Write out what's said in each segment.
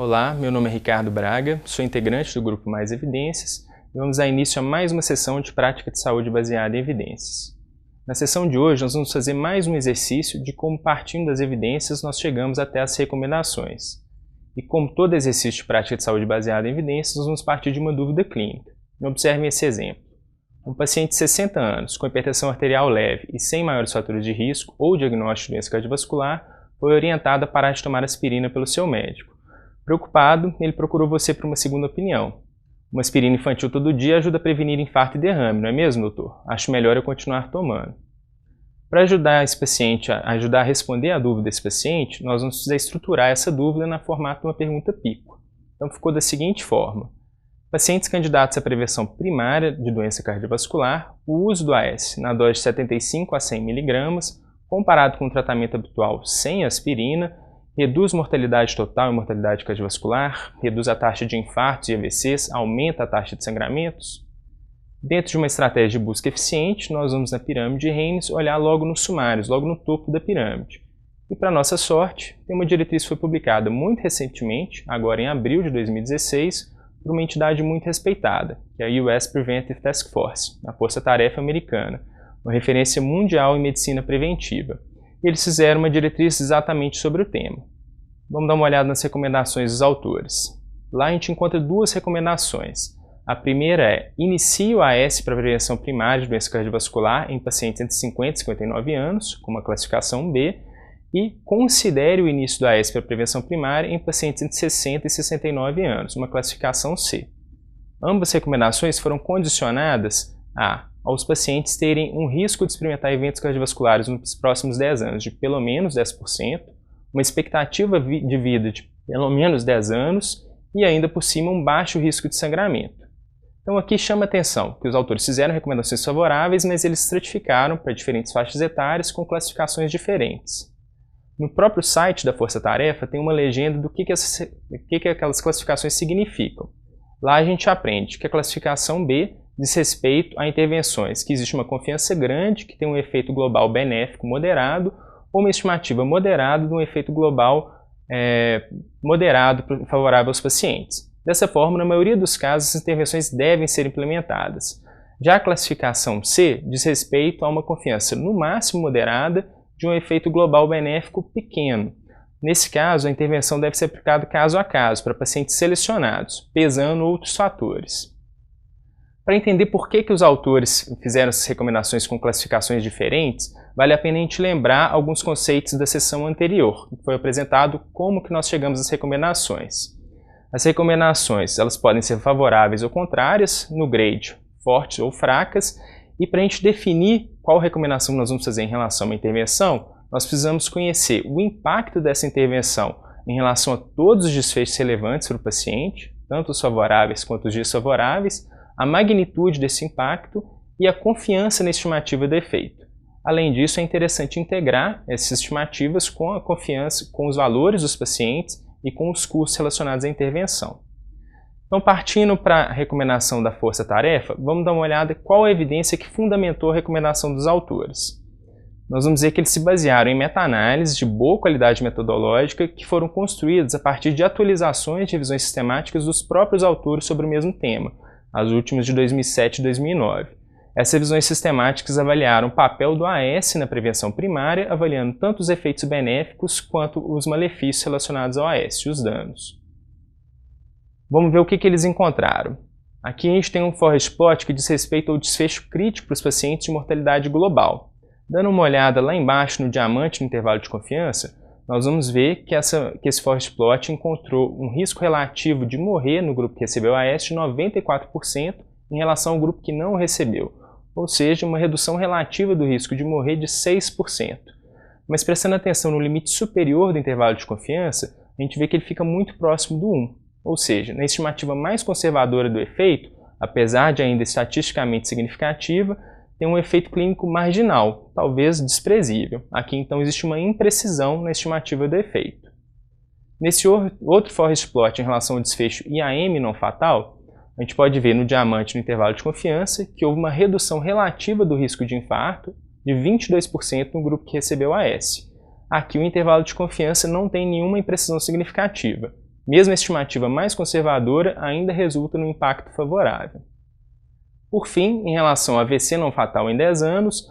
Olá, meu nome é Ricardo Braga, sou integrante do Grupo Mais Evidências e vamos dar início a mais uma sessão de prática de saúde baseada em evidências. Na sessão de hoje, nós vamos fazer mais um exercício de como, partindo das evidências, nós chegamos até as recomendações. E como todo exercício de prática de saúde baseada em evidências, nós vamos partir de uma dúvida clínica. Observem esse exemplo. Um paciente de 60 anos, com hipertensão arterial leve e sem maiores fatores de risco ou diagnóstico de doença cardiovascular, foi orientado a parar de tomar aspirina pelo seu médico. Preocupado, ele procurou você por uma segunda opinião. Uma aspirina infantil todo dia ajuda a prevenir infarto e derrame, não é mesmo, doutor? Acho melhor eu continuar tomando. Para ajudar esse paciente a responder a dúvida desse paciente, nós vamos precisar estruturar essa dúvida no formato de uma pergunta pico. Então ficou da seguinte forma. Pacientes candidatos à prevenção primária de doença cardiovascular, o uso do AS na dose de 75 a 100 mg, comparado com o tratamento habitual sem aspirina, reduz mortalidade total e mortalidade cardiovascular, reduz a taxa de infartos e AVCs, aumenta a taxa de sangramentos. Dentro de uma estratégia de busca eficiente, nós vamos na pirâmide de Haynes olhar logo nos sumários, logo no topo da pirâmide. E para nossa sorte, tem uma diretriz que foi publicada muito recentemente, agora em abril de 2016, por uma entidade muito respeitada, que é a US Preventive Task Force, a Força-Tarefa Americana, uma referência mundial em medicina preventiva. E eles fizeram uma diretriz exatamente sobre o tema. Vamos dar uma olhada nas recomendações dos autores. Lá a gente encontra duas recomendações. A primeira é: inicie o AS para prevenção primária de doença cardiovascular em pacientes entre 50 e 59 anos, com uma classificação B, e considere o início do AS para prevenção primária em pacientes entre 60 e 69 anos, uma classificação C. Ambas recomendações foram condicionadas aos pacientes terem um risco de experimentar eventos cardiovasculares nos próximos 10 anos de pelo menos 10%, uma expectativa de vida de pelo menos 10 anos e ainda por cima um baixo risco de sangramento. Então aqui chama atenção que os autores fizeram recomendações favoráveis, mas eles estratificaram para diferentes faixas etárias com classificações diferentes. No próprio site da Força Tarefa tem uma legenda do que aquelas classificações significam. Lá a gente aprende que a classificação B diz respeito a intervenções que existe uma confiança grande, que tem um efeito global benéfico moderado, ou uma estimativa moderada de um efeito global moderado favorável aos pacientes. Dessa forma, na maioria dos casos, as intervenções devem ser implementadas. Já a classificação C diz respeito a uma confiança no máximo moderada de um efeito global benéfico pequeno. Nesse caso, a intervenção deve ser aplicada caso a caso, para pacientes selecionados, pesando outros fatores. Para entender por que os autores fizeram essas recomendações com classificações diferentes, vale a pena a gente lembrar alguns conceitos da sessão anterior, que foi apresentado como que nós chegamos às recomendações. As recomendações elas podem ser favoráveis ou contrárias, no grade fortes ou fracas, e para a gente definir qual recomendação nós vamos fazer em relação a uma intervenção, nós precisamos conhecer o impacto dessa intervenção em relação a todos os desfechos relevantes para o paciente, tanto os favoráveis quanto os desfavoráveis, a magnitude desse impacto e a confiança na estimativa do efeito. Além disso, é interessante integrar essas estimativas com a confiança, com os valores dos pacientes e com os custos relacionados à intervenção. Então, partindo para a recomendação da força-tarefa, vamos dar uma olhada qual a evidência que fundamentou a recomendação dos autores. Nós vamos ver que eles se basearam em meta-análises de boa qualidade metodológica que foram construídas a partir de atualizações de revisões sistemáticas dos próprios autores sobre o mesmo tema, as últimas de 2007 e 2009. Essas revisões sistemáticas avaliaram o papel do AS na prevenção primária, avaliando tanto os efeitos benéficos quanto os malefícios relacionados ao AS, os danos. Vamos ver o que eles encontraram. Aqui a gente tem um forest plot que diz respeito ao desfecho crítico para os pacientes de mortalidade global. Dando uma olhada lá embaixo no diamante no intervalo de confiança, nós vamos ver que esse forest plot encontrou um risco relativo de morrer no grupo que recebeu AS de 94% em relação ao grupo que não recebeu, ou seja, uma redução relativa do risco de morrer de 6%. Mas prestando atenção no limite superior do intervalo de confiança, a gente vê que ele fica muito próximo do 1, ou seja, na estimativa mais conservadora do efeito, apesar de ainda estatisticamente significativa, tem um efeito clínico marginal, talvez desprezível. Aqui então existe uma imprecisão na estimativa do efeito. Nesse outro forest plot em relação ao desfecho IAM não fatal, a gente pode ver no diamante no intervalo de confiança que houve uma redução relativa do risco de infarto de 22% no grupo que recebeu AS. Aqui o intervalo de confiança não tem nenhuma imprecisão significativa. Mesmo a estimativa mais conservadora ainda resulta no impacto favorável. Por fim, em relação ao AVC não fatal em 10 anos,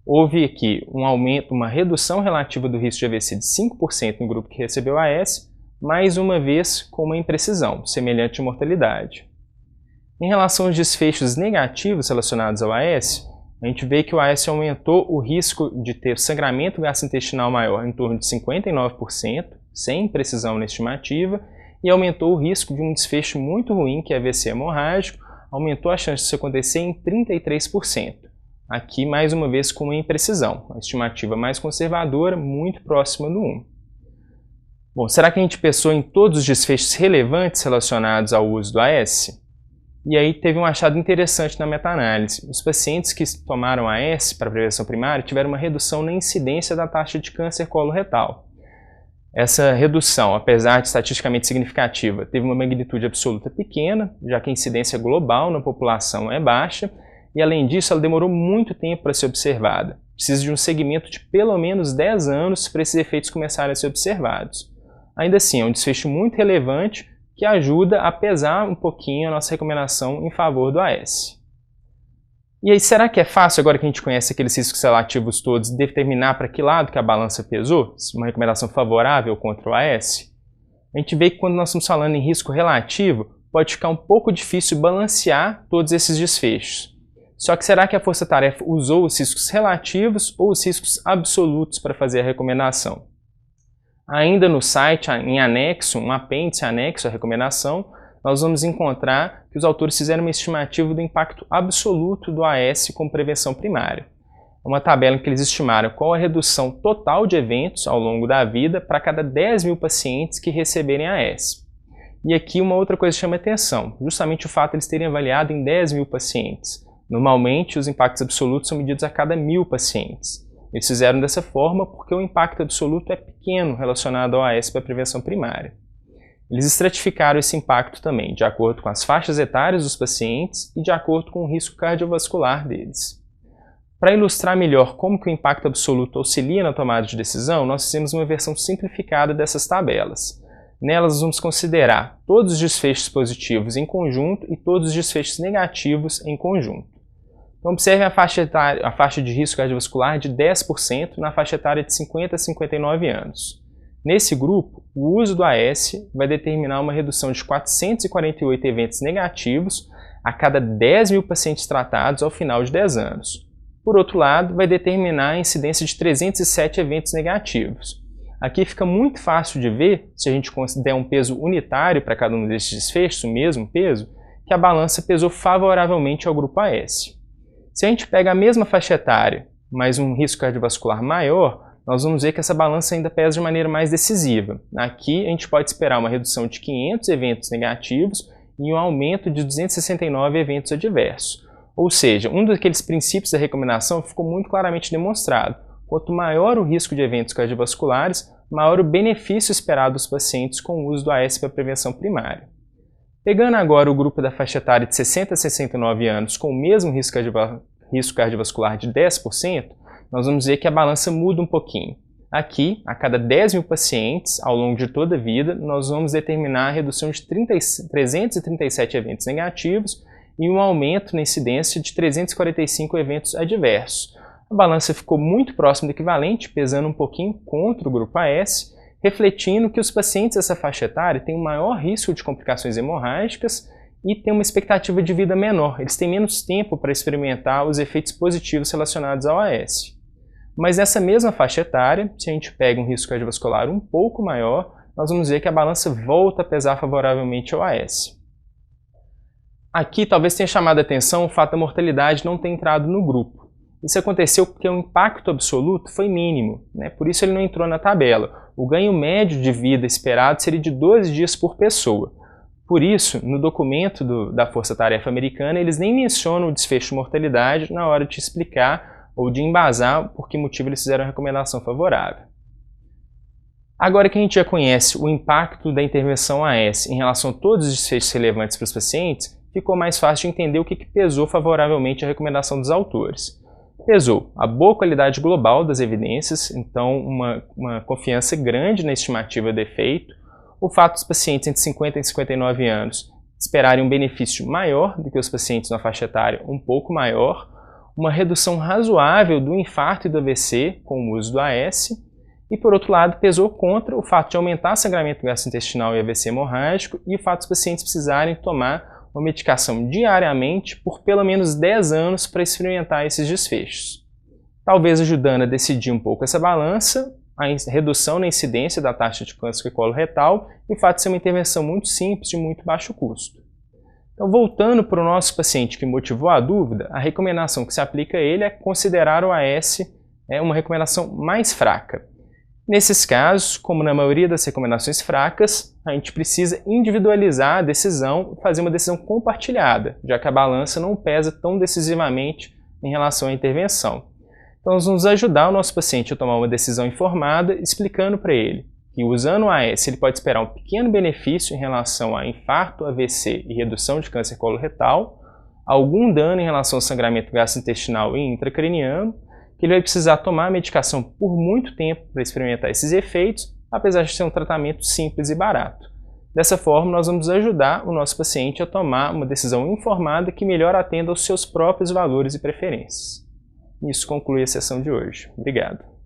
houve aqui um aumento, uma redução relativa do risco de AVC de 5% no grupo que recebeu AS, mais uma vez com uma imprecisão, semelhante à mortalidade. Em relação aos desfechos negativos relacionados ao AS, a gente vê que o AS aumentou o risco de ter sangramento gastrointestinal maior em torno de 59%, sem imprecisão na estimativa, e aumentou o risco de um desfecho muito ruim, que é AVC hemorrágico, aumentou a chance disso acontecer em 33%. Aqui, mais uma vez, com uma imprecisão, uma estimativa mais conservadora, muito próxima do 1. Bom, será que a gente pensou em todos os desfechos relevantes relacionados ao uso do AS? E aí teve um achado interessante na meta-análise. Os pacientes que tomaram AS para prevenção primária tiveram uma redução na incidência da taxa de câncer coloretal. Essa redução, apesar de estatisticamente significativa, teve uma magnitude absoluta pequena, já que a incidência global na população é baixa, e além disso ela demorou muito tempo para ser observada. Precisa de um segmento de pelo menos 10 anos para esses efeitos começarem a ser observados. Ainda assim, é um desfecho muito relevante que ajuda a pesar um pouquinho a nossa recomendação em favor do AS. E aí, será que é fácil, agora que a gente conhece aqueles riscos relativos todos, determinar para que lado que a balança pesou? Uma recomendação favorável contra o AS? A gente vê que quando nós estamos falando em risco relativo, pode ficar um pouco difícil balancear todos esses desfechos. Só que será que a força-tarefa usou os riscos relativos ou os riscos absolutos para fazer a recomendação? Ainda no site, em anexo, um apêndice anexo à recomendação, nós vamos encontrar que os autores fizeram uma estimativa do impacto absoluto do AS como prevenção primária. É uma tabela em que eles estimaram qual a redução total de eventos ao longo da vida para cada 10 mil pacientes que receberem AS. E aqui uma outra coisa chama atenção, justamente o fato de eles terem avaliado em 10 mil pacientes. Normalmente, os impactos absolutos são medidos a cada 1000 pacientes. Eles fizeram dessa forma porque o impacto absoluto é pequeno relacionado ao AS para prevenção primária. Eles estratificaram esse impacto também, de acordo com as faixas etárias dos pacientes e de acordo com o risco cardiovascular deles. Para ilustrar melhor como que o impacto absoluto auxilia na tomada de decisão, nós fizemos uma versão simplificada dessas tabelas. Nelas, nós vamos considerar todos os desfechos positivos em conjunto e todos os desfechos negativos em conjunto. Então, observe a faixa de risco cardiovascular de 10% na faixa etária de 50 a 59 anos. Nesse grupo, o uso do AS vai determinar uma redução de 448 eventos negativos a cada 10 mil pacientes tratados ao final de 10 anos. Por outro lado, vai determinar a incidência de 307 eventos negativos. Aqui fica muito fácil de ver, se a gente der um peso unitário para cada um desses desfechos, o mesmo peso, que a balança pesou favoravelmente ao grupo AS. Se a gente pega a mesma faixa etária, mas um risco cardiovascular maior, nós vamos ver que essa balança ainda pesa de maneira mais decisiva. Aqui a gente pode esperar uma redução de 500 eventos negativos e um aumento de 269 eventos adversos. Ou seja, um daqueles princípios da recomendação ficou muito claramente demonstrado. Quanto maior o risco de eventos cardiovasculares, maior o benefício esperado dos pacientes com o uso do AS para prevenção primária. Pegando agora o grupo da faixa etária de 60 a 69 anos com o mesmo risco cardiovascular de 10%, nós vamos ver que a balança muda um pouquinho. Aqui, a cada 10 mil pacientes, ao longo de toda a vida, nós vamos determinar a redução de 337 eventos negativos e um aumento na incidência de 345 eventos adversos. A balança ficou muito próxima do equivalente, pesando um pouquinho contra o grupo AS, refletindo que os pacientes dessa faixa etária têm um maior risco de complicações hemorrágicas e têm uma expectativa de vida menor. Eles têm menos tempo para experimentar os efeitos positivos relacionados ao AS. Mas nessa mesma faixa etária, se a gente pega um risco cardiovascular um pouco maior, nós vamos ver que a balança volta a pesar favoravelmente ao AS. Aqui talvez tenha chamado a atenção o fato da mortalidade não ter entrado no grupo. Isso aconteceu porque o impacto absoluto foi mínimo, por isso ele não entrou na tabela. O ganho médio de vida esperado seria de 12 dias por pessoa. Por isso, no documento da Força Tarefa Americana, eles nem mencionam o desfecho de mortalidade na hora de explicar ou de embasar por que motivo eles fizeram a recomendação favorável. Agora que a gente já conhece o impacto da intervenção AS em relação a todos os desfechos relevantes para os pacientes, ficou mais fácil de entender o que pesou favoravelmente a recomendação dos autores. Pesou a boa qualidade global das evidências, então uma confiança grande na estimativa do efeito, o fato dos pacientes entre 50 e 59 anos esperarem um benefício maior do que os pacientes na faixa etária um pouco maior, uma redução razoável do infarto e do AVC com o uso do AS, e por outro lado pesou contra o fato de aumentar sangramento gastrointestinal e AVC hemorrágico e o fato dos pacientes precisarem tomar uma medicação diariamente por pelo menos 10 anos para experimentar esses desfechos. Talvez ajudando a decidir um pouco essa balança, a redução na incidência da taxa de câncer coloretal e o fato de ser uma intervenção muito simples, de muito baixo custo. Então, voltando para o nosso paciente que motivou a dúvida, a recomendação que se aplica a ele é considerar o AS uma recomendação mais fraca. Nesses casos, como na maioria das recomendações fracas, a gente precisa individualizar a decisão e fazer uma decisão compartilhada, já que a balança não pesa tão decisivamente em relação à intervenção. Então, nós vamos ajudar o nosso paciente a tomar uma decisão informada, explicando para ele que usando o AS ele pode esperar um pequeno benefício em relação a infarto, AVC e redução de câncer coloretal, algum dano em relação ao sangramento gastrointestinal e intracraniano, que ele vai precisar tomar a medicação por muito tempo para experimentar esses efeitos, apesar de ser um tratamento simples e barato. Dessa forma, nós vamos ajudar o nosso paciente a tomar uma decisão informada que melhor atenda aos seus próprios valores e preferências. Isso conclui a sessão de hoje. Obrigado.